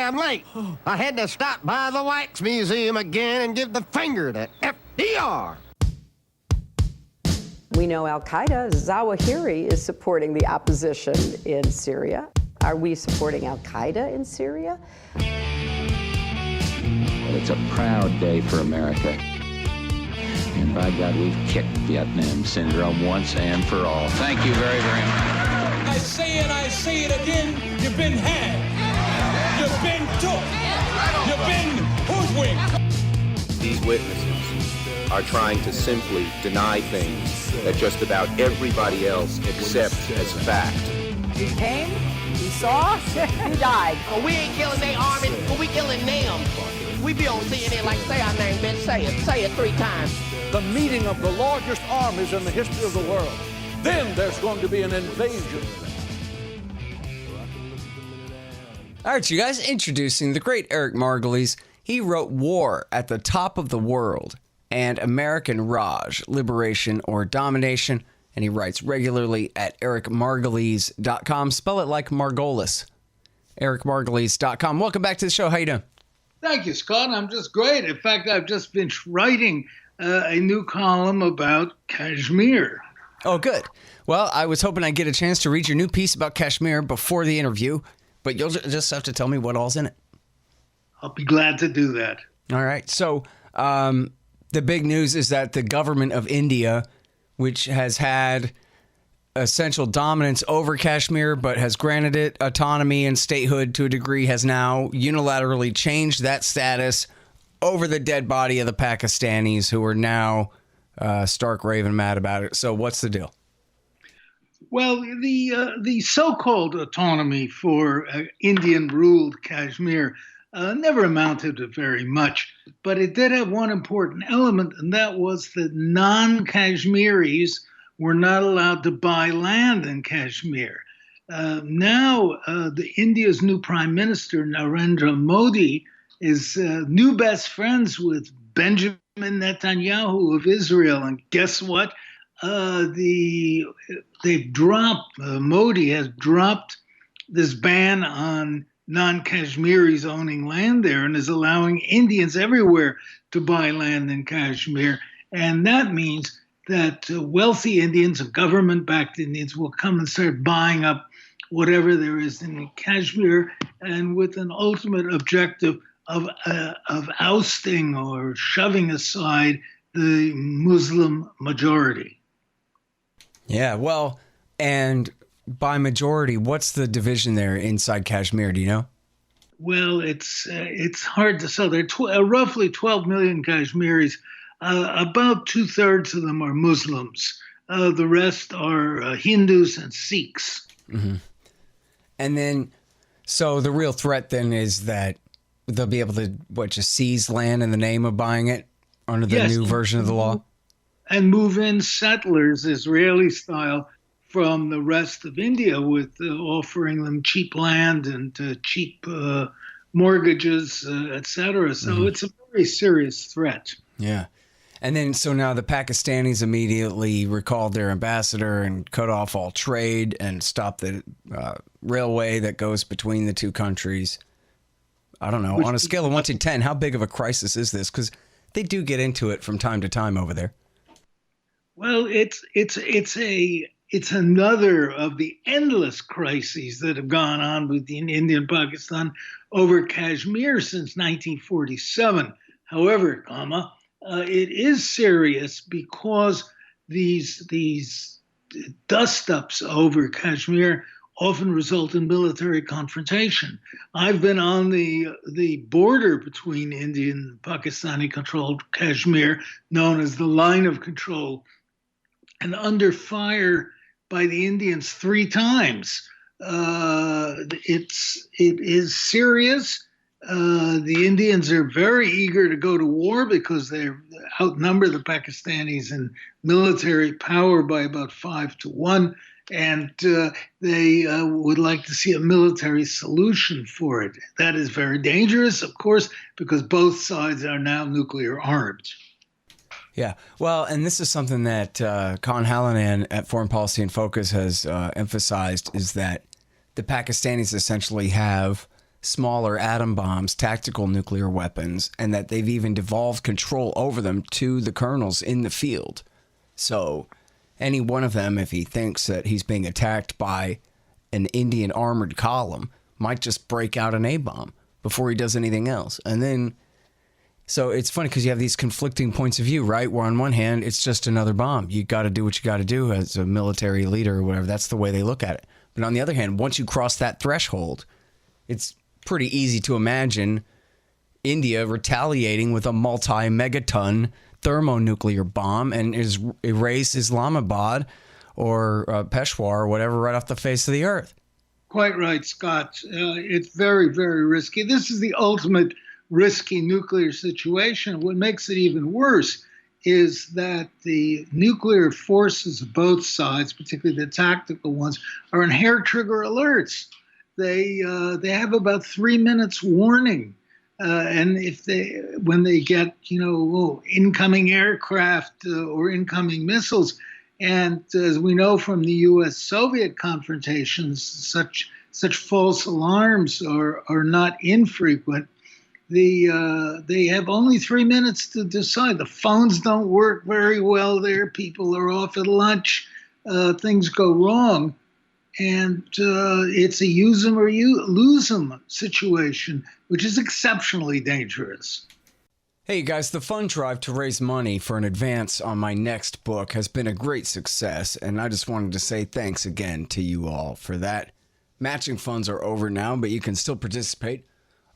I'm late. I had to stop by the Wax Museum again and give the finger to FDR. We know Al-Qaeda, Zawahiri, is supporting the opposition in Syria. Are we supporting Al-Qaeda in Syria? Well, it's a proud day for America. And by God, we've kicked Vietnam syndrome once and for all. Thank you very, very much. I say it again, you've been had. You've been took. You've been hoodwinked. These witnesses are trying to simply deny things that just about everybody else accepts as fact. He came, he saw, he died. Well, we ain't killing their army, but we killing them. We be on CNN like, say our name, bitch, say it 3 times. The meeting of the largest armies in the history of the world. Then there's going to be an invasion. All right, you guys, introducing the great Eric Margolis. He wrote War at the Top of the World and American Raj, Liberation or Domination, and he writes regularly at ericmargolis.com. Spell it like Margolis. ericmargolis.com. Welcome back to the show. How you doing? Thank you, Scott. I'm just great. In fact, I've just been writing a new column about Kashmir. Oh, good. Well, I was hoping I'd get a chance to read your new piece about Kashmir before the interview, but you'll just have to tell me what all's in it. I'll be glad to do that. All right. So the big news is that the government of India, which has had essential dominance over Kashmir, but has granted it autonomy and statehood to a degree, has now unilaterally changed that status over the dead body of the Pakistanis, who are now stark raving mad about it. So what's the deal? Well, the so-called autonomy for Indian-ruled Kashmir never amounted to very much, but it did have one important element, and that was that non-Kashmiris were not allowed to buy land in Kashmir. Now, India's new prime minister, Narendra Modi, is new best friends with Benjamin Netanyahu of Israel. And guess what? Modi has dropped this ban on non-Kashmiris owning land there and is allowing Indians everywhere to buy land in Kashmir. And that means that wealthy Indians and government-backed Indians will come and start buying up whatever there is in Kashmir, and with an ultimate objective of ousting or shoving aside the Muslim majority. Yeah, well, and by majority, what's the division there inside Kashmir? Do you know? Well, it's hard to say. There are roughly 12 million Kashmiris. About 2/3 of them are Muslims. The rest are Hindus and Sikhs. Mm-hmm. And then, so the real threat then is that they'll be able to, just seize land in the name of buying it under the new version of the law? And move in settlers, Israeli style, from the rest of India with offering them cheap land and cheap mortgages, etc. So it's a very serious threat. Yeah. And then, so now the Pakistanis immediately recalled their ambassador and cut off all trade and stopped the railway that goes between the two countries. I don't know. On a scale of 1 to 10, how big of a crisis is this? Because they do get into it from time to time over there. Well, it's another of the endless crises that have gone on between India and Pakistan over Kashmir since 1947. However, it is serious because these dust-ups over Kashmir often result in military confrontation. I've been on the border between Indian and Pakistani-controlled Kashmir, known as the line of control, and under fire by the Indians 3 times. It is serious. The Indians are very eager to go to war because they outnumber the Pakistanis in military power by about 5-1. And they would like to see a military solution for it. That is very dangerous, of course, because both sides are now nuclear armed. Yeah, well, and this is something that Khan Hallinan at Foreign Policy in Focus has emphasized, is that the Pakistanis essentially have smaller atom bombs, tactical nuclear weapons, and that they've even devolved control over them to the colonels in the field. So any one of them, if he thinks that he's being attacked by an Indian armored column, might just break out an A-bomb before he does anything else. And then, so it's funny because you have these conflicting points of view, right? Where on one hand, it's just another bomb. You got to do what you got to do as a military leader or whatever. That's the way they look at it. But on the other hand, once you cross that threshold, it's pretty easy to imagine India retaliating with a multi-megaton thermonuclear bomb and erase Islamabad or Peshawar or whatever right off the face of the earth. Quite right, Scott. It's very, very risky. This is the ultimate risky nuclear situation. What makes it even worse is that the nuclear forces of both sides, particularly the tactical ones, are on hair trigger alerts. They have about 3 minutes warning, and when they get incoming aircraft or incoming missiles, and as we know from the U.S.-Soviet confrontations, such false alarms are not infrequent. They have only 3 minutes to decide. The phones don't work very well there. People are off at lunch. Things go wrong. And it's a use them or lose them situation, which is exceptionally dangerous. Hey guys, the fund drive to raise money for an advance on my next book has been a great success, and I just wanted to say thanks again to you all for that. Matching funds are over now, but you can still participate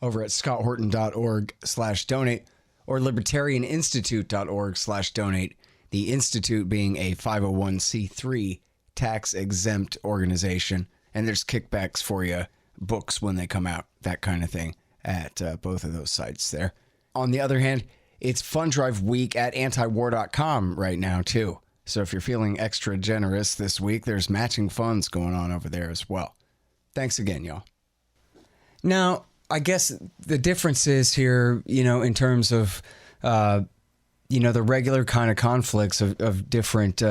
over at scotthorton.org/donate or libertarianinstitute.org/donate, the institute being a 501c3 tax-exempt organization, and there's kickbacks for you, books when they come out, that kind of thing, at both of those sites there. On the other hand, it's Fund Drive Week at antiwar.com right now, too. So if you're feeling extra generous this week, there's matching funds going on over there as well. Thanks again, y'all. Now, I guess the difference is here, in terms of, the regular kind of conflicts of different,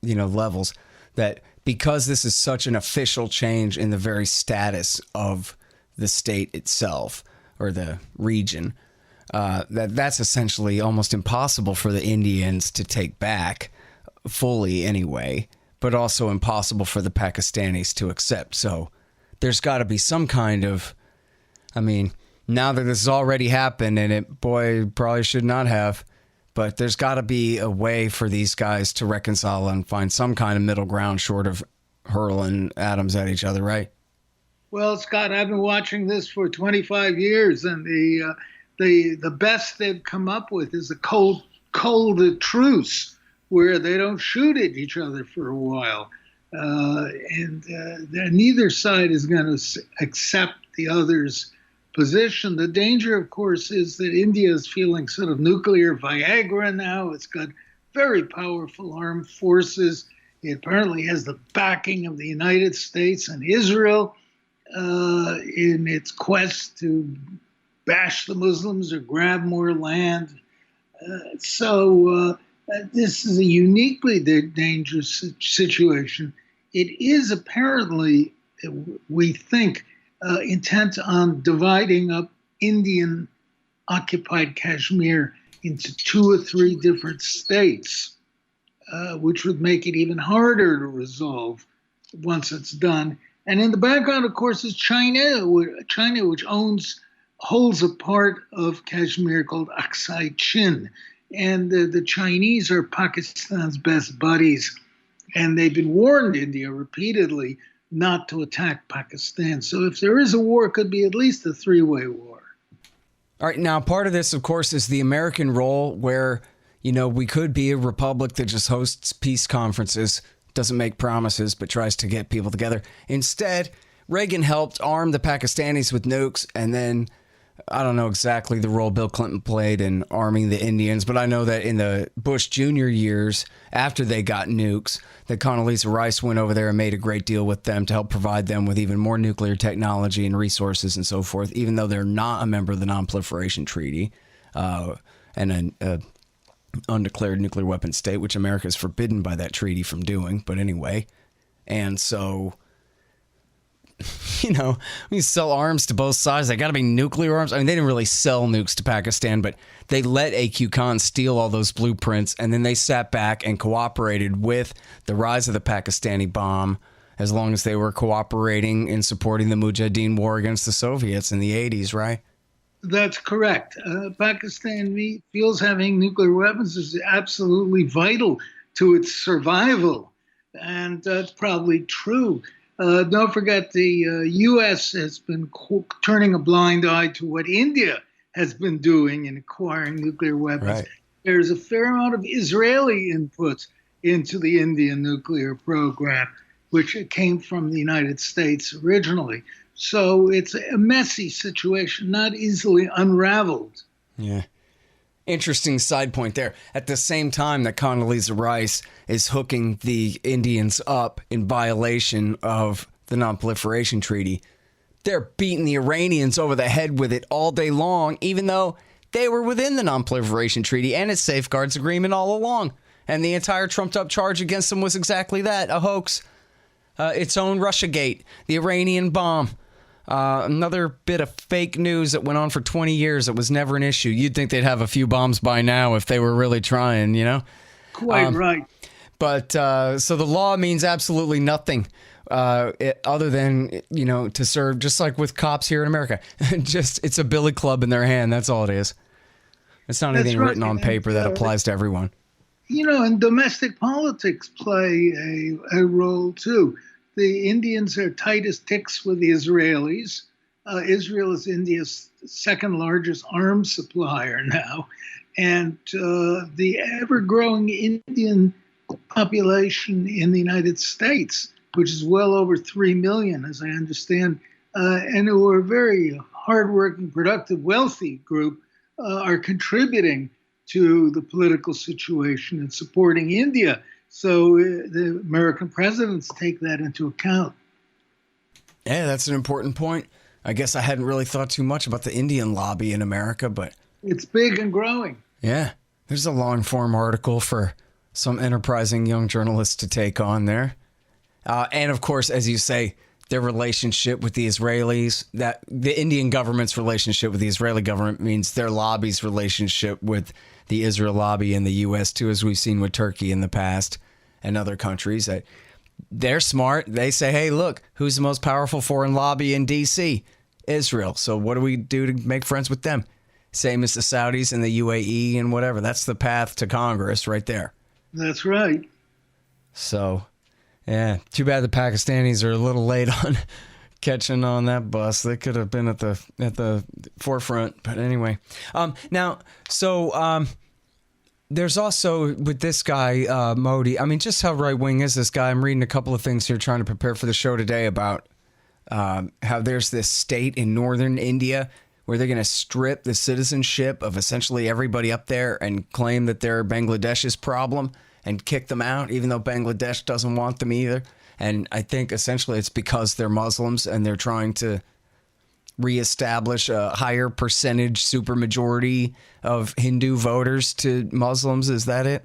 levels, that because this is such an official change in the very status of the state itself or the region, that's essentially almost impossible for the Indians to take back fully anyway, but also impossible for the Pakistanis to accept. So there's got to be some kind of, now that this has already happened, and it probably should not have, but there's got to be a way for these guys to reconcile and find some kind of middle ground short of hurling atoms at each other, right? Well, Scott, I've been watching this for 25 years, and the best they've come up with is a cold truce where they don't shoot at each other for a while. And neither side is going to accept the other's position. The danger, of course, is that India is feeling sort of nuclear Viagra now. It's got very powerful armed forces. It apparently has the backing of the United States and Israel in its quest to bash the Muslims or grab more land. So this is a uniquely dangerous situation. It is apparently, we think, intent on dividing up Indian-occupied Kashmir into 2 or 3 different states, which would make it even harder to resolve once it's done. And in the background, of course, is China, which holds a part of Kashmir called Aksai Chin. And the Chinese are Pakistan's best buddies. And they've been warned India repeatedly not to attack Pakistan. So if there is a war, it could be at least a 3-way war. All right. Now, part of this, of course, is the American role where, we could be a republic that just hosts peace conferences, doesn't make promises, but tries to get people together. Instead, Reagan helped arm the Pakistanis with nukes, and then I don't know exactly the role Bill Clinton played in arming the Indians, but I know that in the Bush Jr. years, after they got nukes, that Condoleezza Rice went over there and made a great deal with them to help provide them with even more nuclear technology and resources and so forth, even though they're not a member of the Non-Proliferation Treaty and an undeclared nuclear weapon state, which America is forbidden by that treaty from doing. But anyway, and so when you sell arms to both sides, they got to be nuclear arms. I mean, they didn't really sell nukes to Pakistan, but they let AQ Khan steal all those blueprints, and then they sat back and cooperated with the rise of the Pakistani bomb as long as they were cooperating in supporting the Mujahideen war against the Soviets in the 80s, right? That's correct. Pakistan feels having nuclear weapons is absolutely vital to its survival, and that's probably true. Don't forget the U.S. has been turning a blind eye to what India has been doing in acquiring nuclear weapons. Right. There's a fair amount of Israeli input into the Indian nuclear program, which came from the United States originally. So it's a messy situation, not easily unraveled. Yeah. Interesting side point there. At the same time that Condoleezza Rice is hooking the Indians up in violation of the Non-Proliferation Treaty, they're beating the Iranians over the head with it all day long, even though they were within the Non-Proliferation Treaty and its safeguards agreement all along. And the entire trumped-up charge against them was exactly that, a hoax. Its own Russiagate, the Iranian bomb. Another bit of fake news that went on for 20 years. It was never an issue. You'd think they'd have a few bombs by now if they were really trying, Quite right. But so the law means absolutely nothing other than, to serve, just like with cops here in America. It's a billy club in their hand. That's all it is. It's not anything written on paper that applies to everyone. And domestic politics play a role too. The Indians are tight as ticks with the Israelis. Israel is India's second largest arms supplier now. And the ever-growing Indian population in the United States, which is well over 3 million, as I understand, and who are a very hardworking, productive, wealthy group, are contributing to the political situation and supporting India. So the American presidents take that into account. Yeah, that's an important point. I guess I hadn't really thought too much about the Indian lobby in America, but it's big and growing. Yeah, there's a long-form article for some enterprising young journalists to take on there. And of course, as you say, their relationship with the Israelis, that the Indian government's relationship with the Israeli government means their lobby's relationship with the Israel lobby in the U.S. too, as we've seen with Turkey in the past and other countries. That they're smart. They say, hey, look, who's the most powerful foreign lobby in D.C.? Israel. So what do we do to make friends with them? Same as the Saudis and the UAE and whatever. That's the path to Congress right there. That's right. So, yeah, too bad the Pakistanis are a little late on catching on that bus. They could have been at the forefront. But anyway, there's also with this guy, Modi. I mean, just how right wing is this guy? I'm reading a couple of things here trying to prepare for the show today about how there's this state in northern India where they're going to strip the citizenship of essentially everybody up there and claim that they're Bangladesh's problem and kick them out, even though Bangladesh doesn't want them either. And I think essentially it's because they're Muslims and they're trying to reestablish a higher percentage supermajority of Hindu voters to Muslims. Is that it?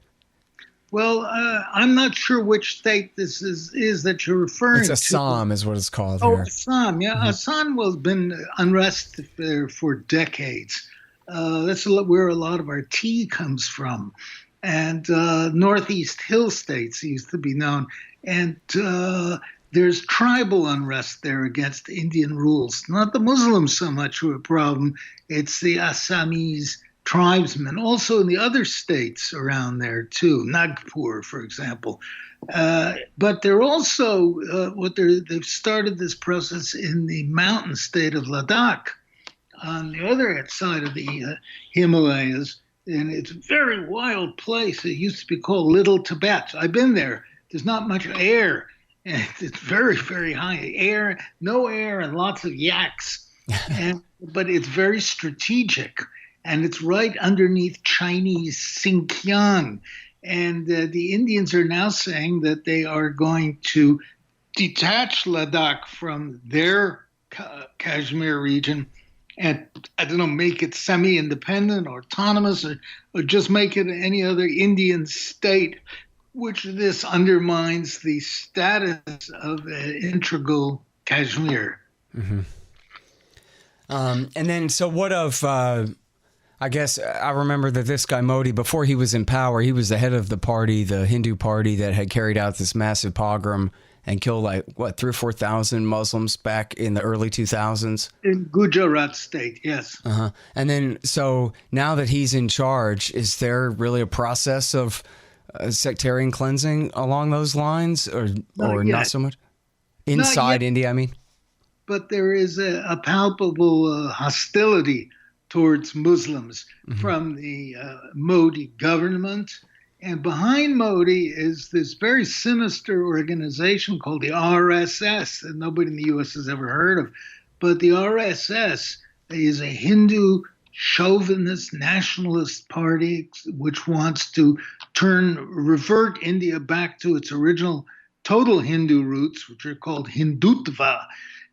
Well, I'm not sure which state this is that you're referring to. It's Assam is what it's called here. Oh, Assam. Yeah, mm-hmm. Assam has been unrest there for decades. That's where a lot of our tea comes from. And Northeast Hill states used to be known. And there's tribal unrest there against Indian rules. Not the Muslims so much who are a problem. It's the Assamese tribesmen. Also in the other states around there too, Nagpur, for example. But they're also, they've started this process in the mountain state of Ladakh on the other side of the Himalayas. And it's a very wild place. It used to be called Little Tibet. I've been there. There's not much air. And it's very, very high air, no air, and lots of yaks. But it's very strategic. And it's right underneath Chinese Xinjiang. And the Indians are now saying that they are going to detach Ladakh from their Kashmir region and, I don't know, make it semi-independent or autonomous or just make it any other Indian state, which this undermines the status of an integral Kashmir. And then, so what of, I guess I remember that this guy Modi, before he was in power, he was the head of the party, the Hindu party that had carried out this massive pogrom and killed 3,000 or 4,000 Muslims back in the early 2000s. In Gujarat state, yes. And then, so now that he's in charge, is there really a process of sectarian cleansing along those lines, or not so much? Inside India, I mean? But there is a palpable hostility towards Muslims from the Modi government. And behind Modi is this very sinister organization called the RSS that nobody in the U.S. has ever heard of. But the RSS is a Hindu chauvinist nationalist party which wants to revert India back to its original total Hindu roots, which are called Hindutva.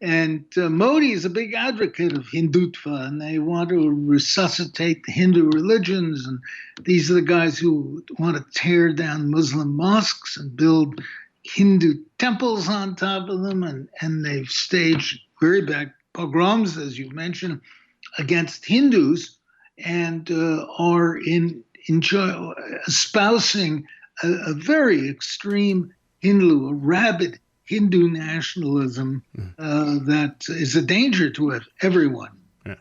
And Modi is a big advocate of Hindutva, and they want to resuscitate the Hindu religions. And these are the guys who want to tear down Muslim mosques and build Hindu temples on top of them. And they've staged very bad pogroms, as you mentioned, against Hindus, and are espousing a very extreme Hindu, a rabid Hindu nationalism that is a danger to everyone. Yeah.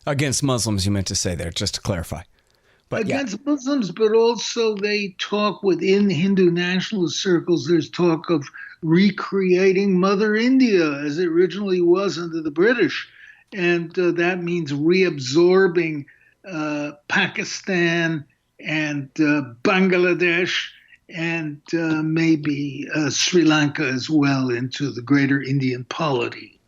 Against Muslims, you meant to say there, just to clarify. But against Muslims, but also they talk within Hindu nationalist circles, there's talk of recreating Mother India as it originally was under the British. And that means reabsorbing Pakistan and Bangladesh and maybe Sri Lanka as well into the greater Indian polity.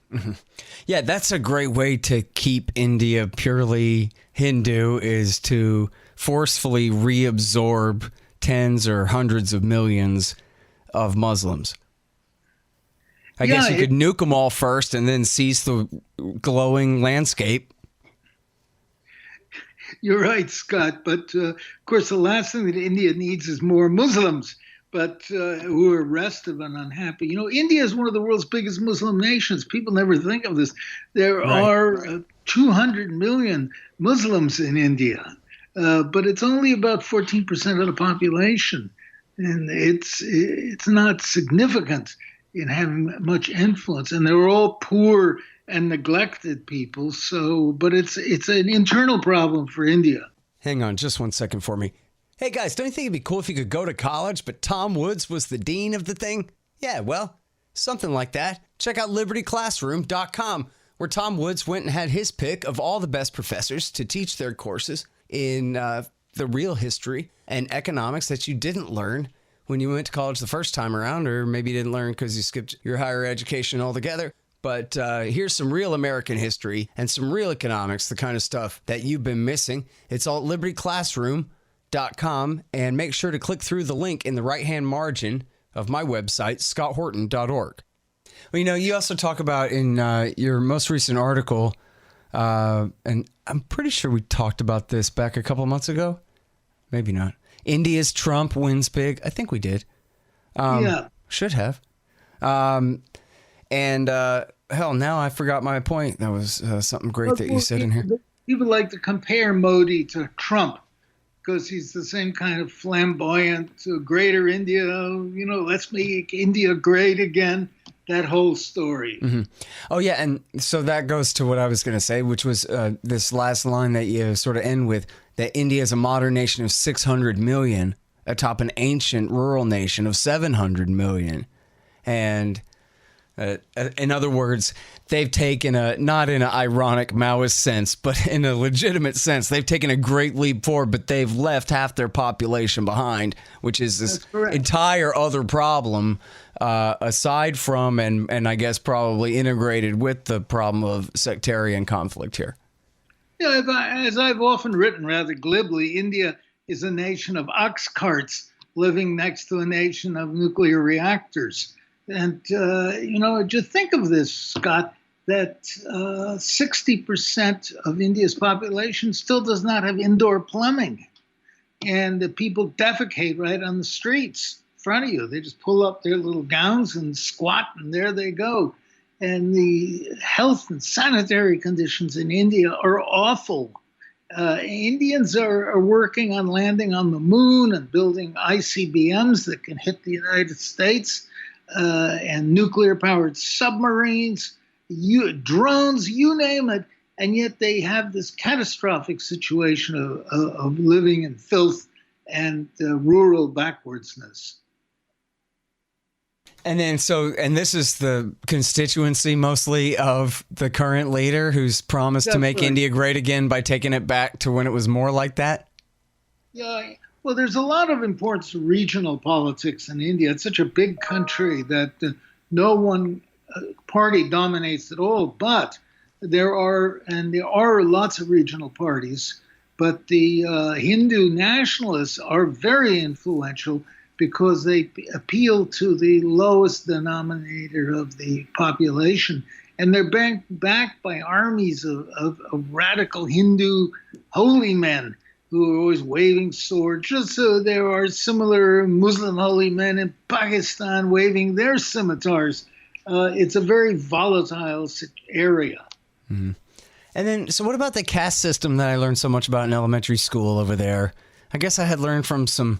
Yeah, that's a great way to keep India purely Hindu, is to forcefully reabsorb tens or hundreds of millions of Muslims. I guess you could nuke them all first and then seize the glowing landscape. You're right, Scott. But of course, the last thing that India needs is more Muslims, but who are restive and unhappy. You know, India is one of the world's biggest Muslim nations. People never think of this. There are 200 million Muslims in India, but it's only about 14% of the population, and it's not significant in having much influence. And they're all poor and neglected people. So, but it's an internal problem for India. Hang on just one second for me. Hey guys, don't you think it'd be cool if you could go to college, but Tom Woods was the dean of the thing? Yeah, well, something like that. Check out libertyclassroom.com, where Tom Woods went and had his pick of all the best professors to teach their courses in the real history and economics that you didn't learn when you went to college the first time around, or maybe you didn't learn because you skipped your higher education altogether. But here's some real American history and some real economics, the kind of stuff that you've been missing. It's all at libertyclassroom.com, and make sure to click through the link in the right-hand margin of my website, scotthorton.org. Well, you know, you also talk about in your most recent article, and I'm pretty sure we talked about this back a couple months ago. Maybe not. India's Trump wins big. I think we did. Yeah. Should have. And hell, now I forgot my point. That was something great that you said in here. People like to compare Modi to Trump because he's the same kind of flamboyant, greater India, you know, let's make India great again, that whole story. Mm-hmm. Oh, yeah. And so that goes to what I was going to say, which was this last line that you sort of end with, that India is a modern nation of 600 million atop an ancient rural nation of 700 million. And in other words, they've taken not in an ironic Maoist sense, but in a legitimate sense, they've taken a great leap forward, but they've left half their population behind, which is this entire other problem, aside from, and I guess probably integrated with the problem of sectarian conflict here. Yeah, as I've often written rather glibly, India is a nation of ox carts living next to a nation of nuclear reactors. And, you know, just think of this, Scott, that 60% of India's population still does not have indoor plumbing. And the people defecate right on the streets in front of you. They just pull up their little gowns and squat, and there they go. and the health and sanitary conditions in India are awful. Indians are working on landing on the moon and building ICBMs that can hit the United States, and nuclear-powered submarines, drones, you name it. And yet they have this catastrophic situation of living in filth and rural backwardsness. And then and this is the constituency mostly of the current leader who's promised to make India great again by taking it back to when it was more like that? Yeah, well, there's a lot of importance to regional politics in India. It's such a big country that no one party dominates at all, but there are lots of regional parties, but the Hindu nationalists are very influential because they appeal to the lowest denominator of the population. And they're backed by armies of radical Hindu holy men who are always waving swords, just so there are similar Muslim holy men in Pakistan waving their scimitars. It's a very volatile area. Mm-hmm. And then, so what about the caste system that I learned so much about in elementary school over there? I guess I had learned from some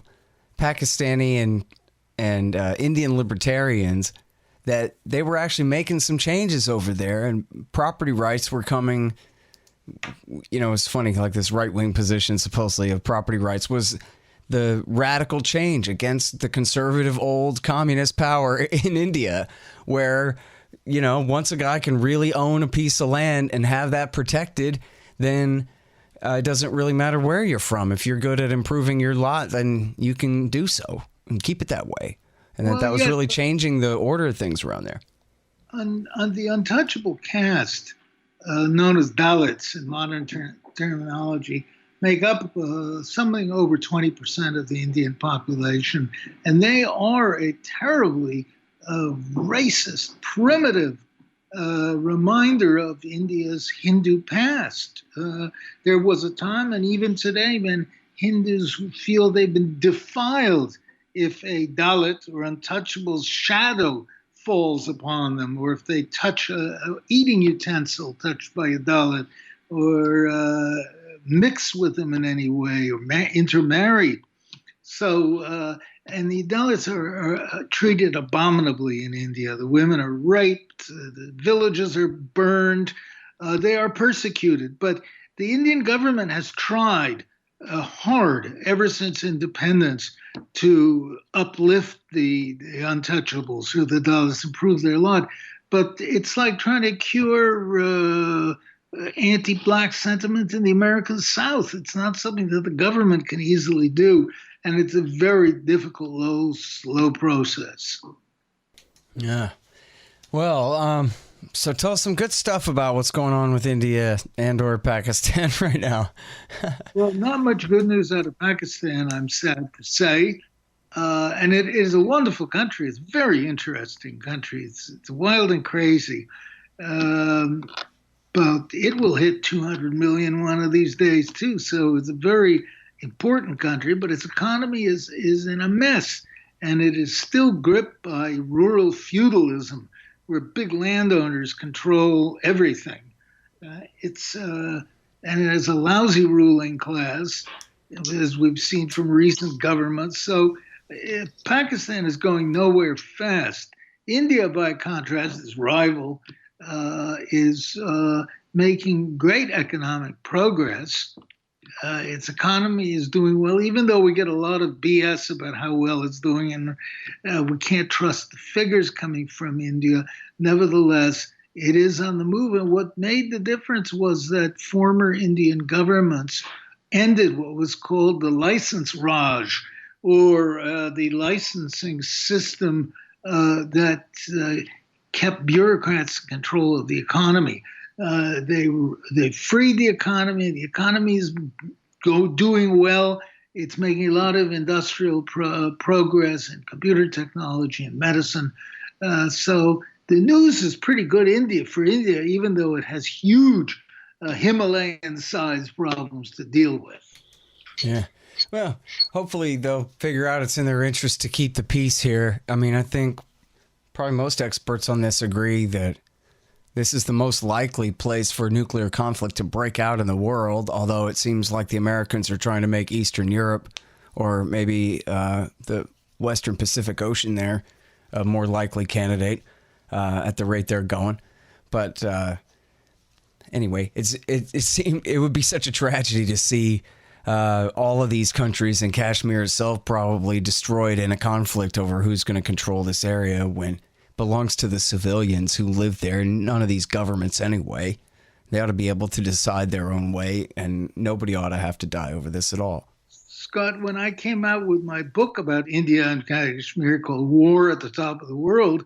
Pakistani and Indian libertarians that they were actually making some changes over there, and property rights were coming. You know, it's funny, like this right-wing position supposedly of property rights was the radical change against the conservative old communist power in India, where, you know, once a guy can really own a piece of land and have that protected, then it doesn't really matter where you're from. If you're good at improving your lot, then you can do so and keep it that way. And that was really changing the order of things around there. On the untouchable caste, known as Dalits in modern terminology, make up something over 20% of the Indian population. And they are a terribly racist, primitive reminder of India's Hindu past. There was a time, and even today, when Hindus feel they've been defiled if a Dalit or untouchable's shadow falls upon them, or if they touch an eating utensil touched by a Dalit, or mix with them in any way, or intermarry. So, and the Dalits are treated abominably in India. The women are raped, the villages are burned, they are persecuted. But the Indian government has tried hard ever since independence to uplift the untouchables, or the Dalits, improve their lot. But it's like trying to cure anti-black sentiment in the American South. It's not something that the government can easily do. And it's a very difficult, slow process. Yeah. Well, so tell us some good stuff about what's going on with India and or Pakistan right now. Well, not much good news out of Pakistan, I'm sad to say. And it is a wonderful country. It's a very interesting country. It's wild and crazy. But it will hit 200 million one of these days, too. So it's a very important country, but its economy is in a mess, and it is still gripped by rural feudalism, where big landowners control everything. And it has a lousy ruling class, as we've seen from recent governments. So Pakistan is going nowhere fast. India, by contrast, its rival, is making great economic progress. Its economy is doing well, even though we get a lot of BS about how well it's doing, and we can't trust the figures coming from India. Nevertheless, it is on the move. And what made the difference was that former Indian governments ended what was called the license Raj, or the licensing system that kept bureaucrats in control of the economy. They freed the economy. The economy is doing well. It's making a lot of industrial progress in computer technology and medicine. So the news is pretty good for India, even though it has huge Himalayan-sized problems to deal with. Yeah. Well, hopefully they'll figure out it's in their interest to keep the peace here. I mean, I think probably most experts on this agree that This is the most likely place for nuclear conflict to break out in the world, although it seems like the Americans are trying to make Eastern Europe or maybe the Western Pacific Ocean there a more likely candidate at the rate they're going. But anyway, it would be such a tragedy to see all of these countries and Kashmir itself probably destroyed in a conflict over who's going to control this area when belongs to the civilians who live there. None of these governments anyway. They ought to be able to decide their own way, and nobody ought to have to die over this at all. Scott, when I came out with my book about India and Kashmir called War at the Top of the World,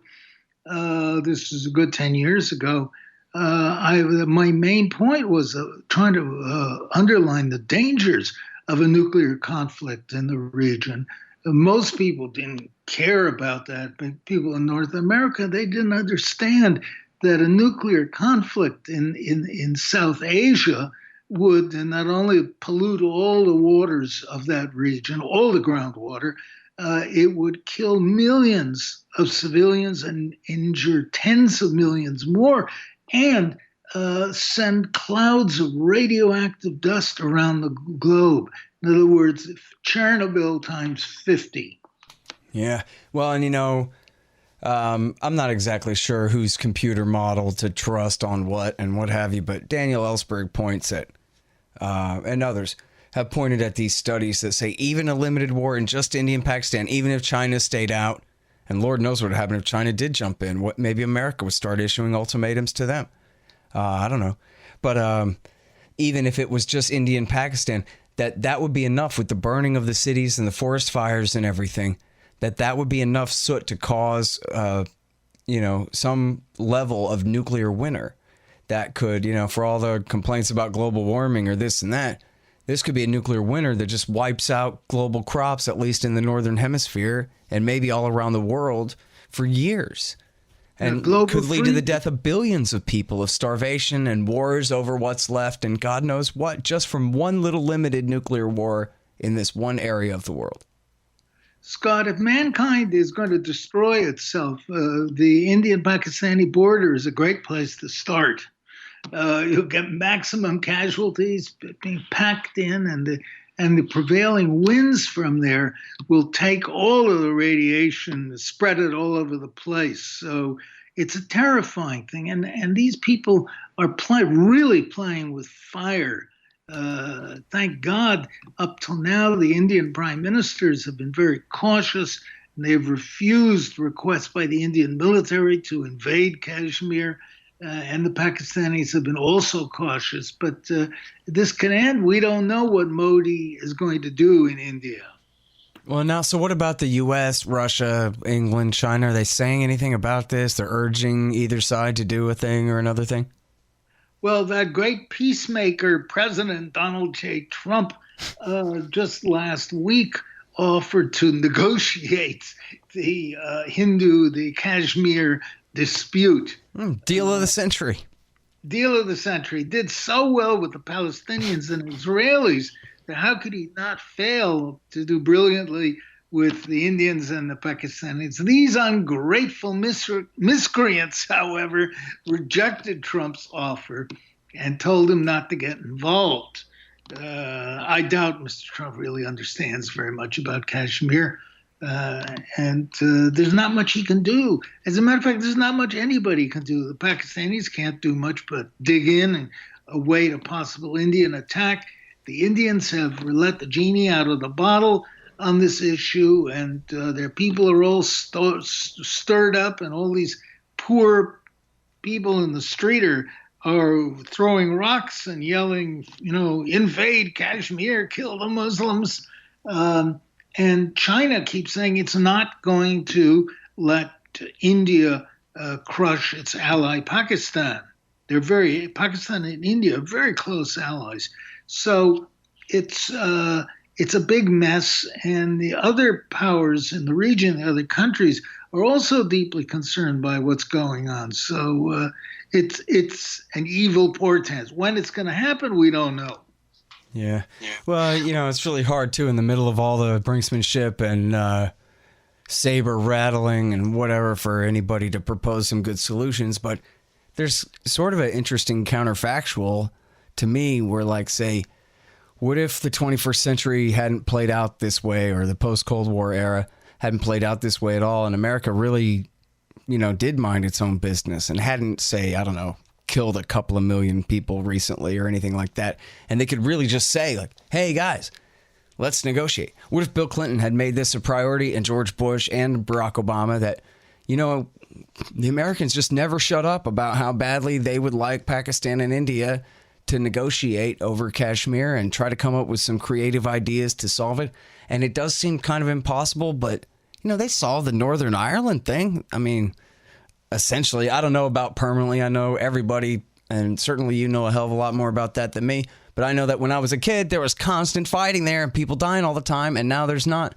this is a good 10 years ago, my main point was trying to underline the dangers of a nuclear conflict in the region. Most people didn't care about that, but people in North America, they didn't understand that a nuclear conflict in South Asia would not only pollute all the waters of that region, all the groundwater, it would kill millions of civilians and injure tens of millions more, and send clouds of radioactive dust around the globe. In other words, Chernobyl times 50. Yeah. Well, and I'm not exactly sure whose computer model to trust on what and what have you, but Daniel Ellsberg points at, and others have pointed at these studies that say even a limited war in just India and Pakistan, even if China stayed out, and Lord knows what would happen if China did jump in, what maybe America would start issuing ultimatums to them. I don't know. But even if it was just India and Pakistan, that would be enough with the burning of the cities and the forest fires and everything, that would be enough soot to cause, some level of nuclear winter that could, for all the complaints about global warming or this and that, this could be a nuclear winter that just wipes out global crops, at least in the northern hemisphere and maybe all around the world for years. And could lead to the death of billions of people, of starvation and wars over what's left and God knows what, just from one little limited nuclear war in this one area of the world. Scott, if mankind is going to destroy itself, the Indian-Pakistani border is a great place to start. You'll get maximum casualties being packed in, and the prevailing winds from there will take all of the radiation, spread it all over the place. So it's a terrifying thing. And these people are really playing with fire. Thank God, up till now, the Indian prime ministers have been very cautious. And they've refused requests by the Indian military to invade Kashmir. And the Pakistanis have been also cautious. But this can end. We don't know what Modi is going to do in India. Well, now, so what about the U.S., Russia, England, China? Are they saying anything about this? They're urging either side to do a thing or another thing? Well, that great peacemaker, President Donald J. Trump, just last week offered to negotiate the Kashmir dispute. Deal of the century. Deal of the century. Did so well with the Palestinians and Israelis that how could he not fail to do brilliantly with the Indians and the Pakistanis? These ungrateful miscreants, however, rejected Trump's offer and told him not to get involved. I doubt Mr. Trump really understands very much about Kashmir. And there's not much he can do. As a matter of fact, there's not much anybody can do. The Pakistanis can't do much but dig in and await a possible Indian attack. The Indians have let the genie out of the bottle on this issue, and their people are all stirred up, and all these poor people in the street are throwing rocks and yelling, invade Kashmir, kill the Muslims. And China keeps saying it's not going to let India crush its ally Pakistan. Pakistan and India are very close allies. So it's a big mess, and the other powers in the region, the other countries, are also deeply concerned by what's going on. So it's an evil portent. When it's going to happen, we don't know. Yeah. Well, it's really hard, too, in the middle of all the brinksmanship and saber rattling and whatever for anybody to propose some good solutions. But there's sort of an interesting counterfactual to me where, like, say, what if the 21st century hadn't played out this way, or the post-Cold War era hadn't played out this way at all, and America really, did mind its own business and hadn't, say, I don't know, killed a couple of million people recently or anything like that, and they could really just say, like, hey, guys, let's negotiate. What if Bill Clinton had made this a priority, and George Bush and Barack Obama, that, the Americans just never shut up about how badly they would like Pakistan and India to negotiate over Kashmir and try to come up with some creative ideas to solve it. And it does seem kind of impossible, but, they solved the Northern Ireland thing. I mean, essentially, I don't know about permanently. I know everybody, and certainly you know a hell of a lot more about that than me. But I know that when I was a kid, there was constant fighting there and people dying all the time, and now there's not.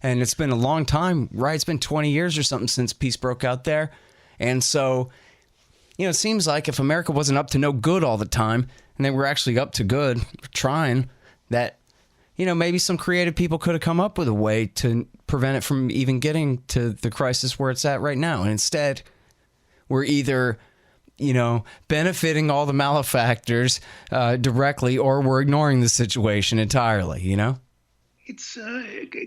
And it's been a long time, right? It's been 20 years or something since peace broke out there. And so, it seems like if America wasn't up to no good all the time, and they were actually up to good, trying, that, maybe some creative people could have come up with a way to prevent it from even getting to the crisis where it's at right now. And instead, we're either, benefiting all the malefactors directly, or we're ignoring the situation entirely, It's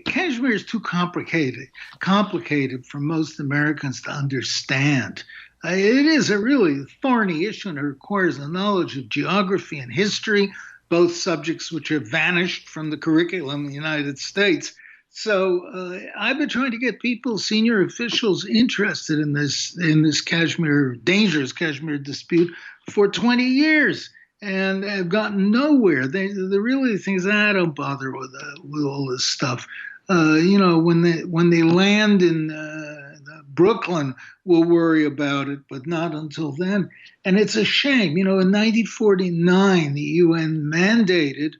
Kashmir is too complicated for most Americans to understand. It is a really thorny issue, and it requires a knowledge of geography and history, both subjects which have vanished from the curriculum in the United States. So I've been trying to get people, senior officials, interested in this dangerous Kashmir dispute for 20 years, and I've gotten nowhere. The really things I don't bother with all this stuff. When they land in Brooklyn, we'll worry about it, but not until then. And it's a shame. In 1949, the UN mandated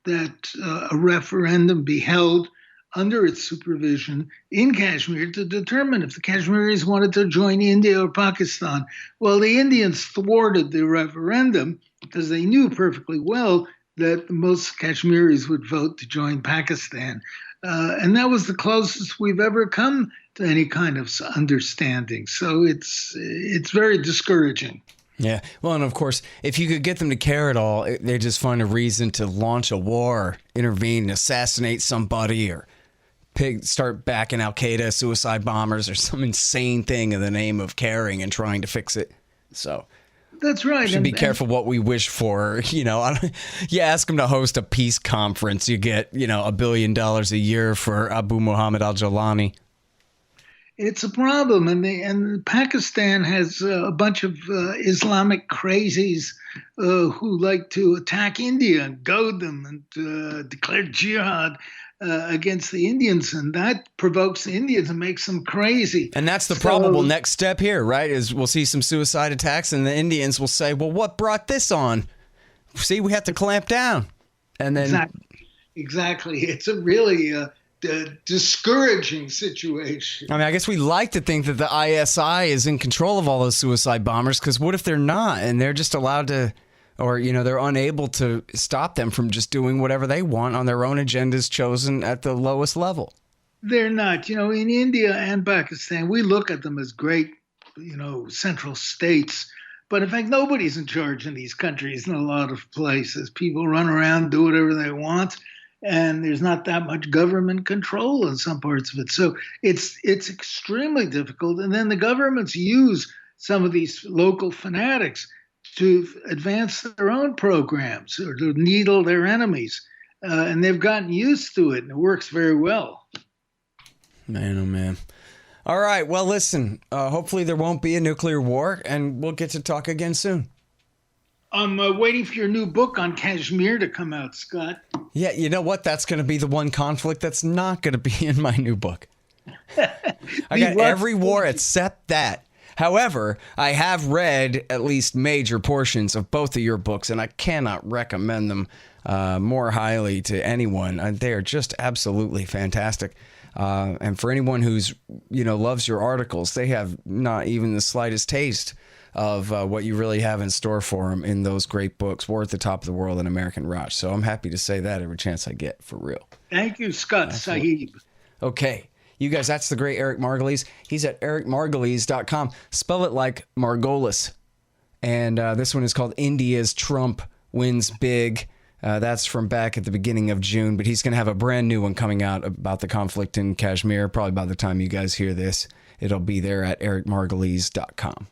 that a referendum be held under its supervision in Kashmir to determine if the Kashmiris wanted to join India or Pakistan. Well, the Indians thwarted the referendum because they knew perfectly well that most Kashmiris would vote to join Pakistan. And that was the closest we've ever come to any kind of understanding. So it's very discouraging. Yeah. Well, and of course, if you could get them to care at all, they just find a reason to launch a war, intervene, assassinate somebody, or start backing Al-Qaeda, suicide bombers, or some insane thing in the name of caring and trying to fix it. So that's right. Should be careful what we wish for. You ask them to host a peace conference, you get, $1 billion a year for Abu Muhammad al-Jalani. It's a problem, and Pakistan has a bunch of Islamic crazies who like to attack India and goad them and declare jihad against the Indians, and that provokes the Indians and makes them crazy. And that's the probable next step here, right? Is we'll see some suicide attacks, and the Indians will say, "Well, what brought this on? See, we have to clamp down." And then exactly. It's a really discouraging situation. I mean, I guess we like to think that the ISI is in control of all those suicide bombers, because what if they're not, and they're just allowed to, or, they're unable to stop them from just doing whatever they want on their own agendas chosen at the lowest level? They're not. In India and Pakistan, we look at them as great, central states. But in fact, nobody's in charge in these countries in a lot of places. People run around, do whatever they want, and there's not that much government control in some parts of it. So it's extremely difficult. And then the governments use some of these local fanatics to advance their own programs or to needle their enemies. And they've gotten used to it, and it works very well. Man, oh man. All right, well, listen, hopefully there won't be a nuclear war, and we'll get to talk again soon. I'm waiting for your new book on Kashmir to come out, Scott. Yeah, you know what? That's going to be the one conflict that's not going to be in my new book. I got every war except that. However, I have read at least major portions of both of your books, and I cannot recommend them more highly to anyone. They are just absolutely fantastic. And for anyone who's, loves your articles, they have not even the slightest taste of what you really have in store for them in those great books, War at the Top of the World and American Raj. So I'm happy to say that every chance I get, for real. Thank you, Scott Sahib. Okay. You guys, that's the great Eric Margolis. He's at ericmargolis.com. Spell it like Margolis. And this one is called India's Trump Wins Big. That's from back at the beginning of June, but he's going to have a brand new one coming out about the conflict in Kashmir. Probably by the time you guys hear this, it'll be there at ericmargolis.com.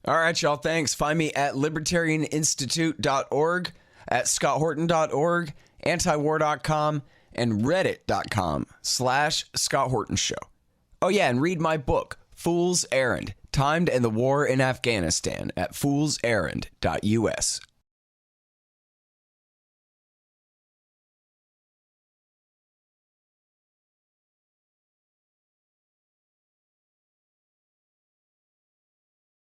All right, y'all. Thanks. Find me at libertarianinstitute.org, at scotthorton.org, antiwar.com, and reddit.com/Scott Horton Show. Oh, yeah, and read my book, Fool's Errand, Timed and the War in Afghanistan, at foolserrand.us.